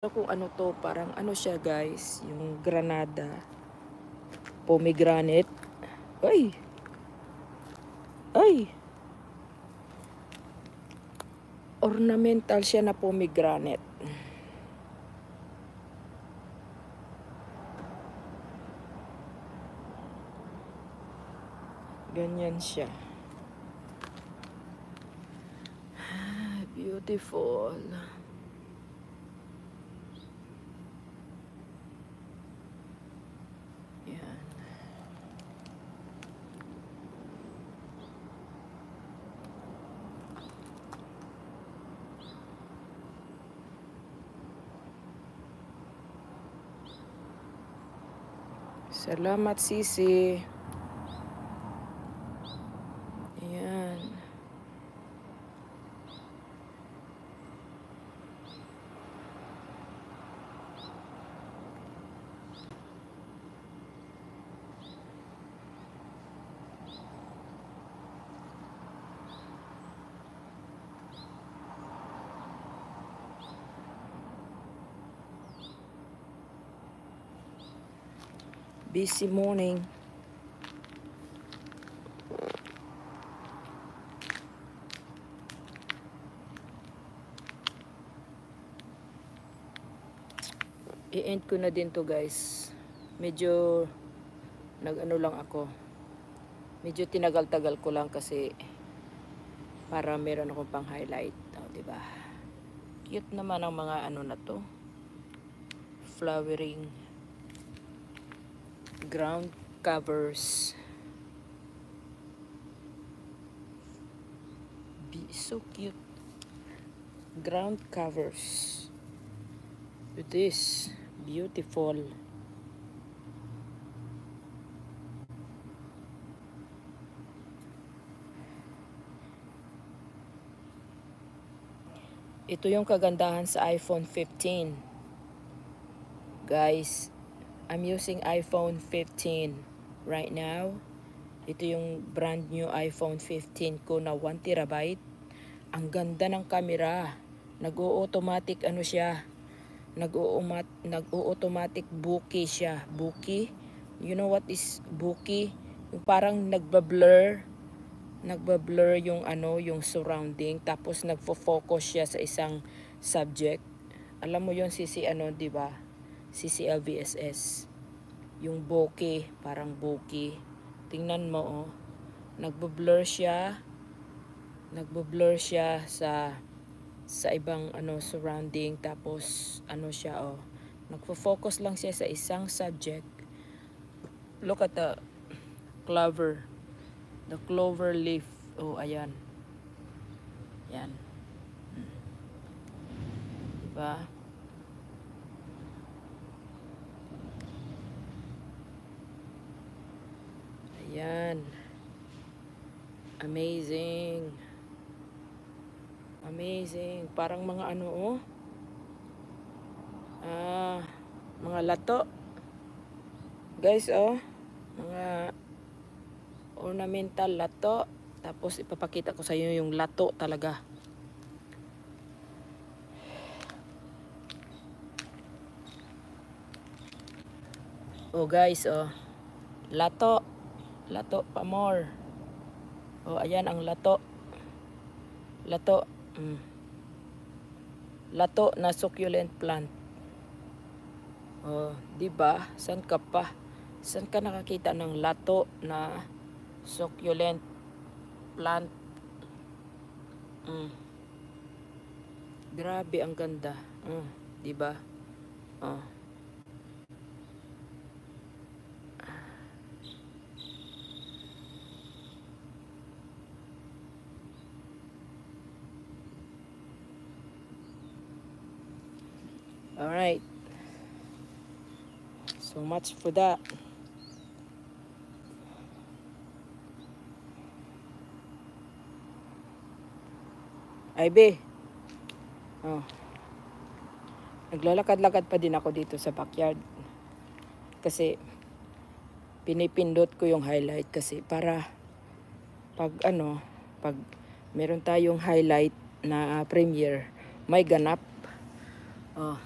Kung ano to, parang ano siya guys, yung granada, pomegranate. Ay! Ay! Ornamental siya na pomegranate. Ganyan siya. Beautiful. Yan. Salamat, Sisi. Ayan. Busy morning. I-end ko na din to guys. Medyo nag-ano lang ako. Medyo tinagal-tagal ko lang kasi para meron akong pang highlight. O, diba? Cute naman ang mga ano na to. Flowering ground covers. So cute. Ground covers. It is beautiful. Ito yung kagandahan sa iPhone 15. Guys, I'm using iPhone 15 right now. Ito yung brand new iPhone 15 ko na 1 terabyte. Ang ganda ng camera. Nag-o-automatic ano siya. Nag-o-automatic bokeh siya. Bokeh? You know what is bokeh? Yung parang nagba-blur yung ano, yung surrounding, tapos nagfo-focus siya sa isang subject. Alam mo yon CC ano, 'di ba? CCLVSS. Yung bokeh, parang bokeh. Tingnan mo oh. Nagbo-blur siya. Nagbo-blur siya sa ibang ano surrounding, tapos ano siya oh. Nagfo-focus lang siya sa isang subject. Look at the clover. The clover leaf. Oh, ayan. Yan. Diba? Ayan. Amazing. Amazing. Parang mga ano oh. Mga lato. Guys oh. Mga ornamental lato. Tapos ipapakita ko sa inyo yung lato talaga. Oh guys oh. Lato. Lato pa more. Oh ayan ang lato. Lato. Lato na succulent plant. Oh, 'di ba? San ka pa? San ka nakakita ng lato na succulent plant? Grabe ang ganda. 'Di ba? Oh. All right. So much for that. Ivy. Oh. Naglalakad-lakad pa din ako dito sa backyard. Kasi pinipindot ko yung highlight kasi para pag meron tayong highlight na premiere, may ganap. Oh.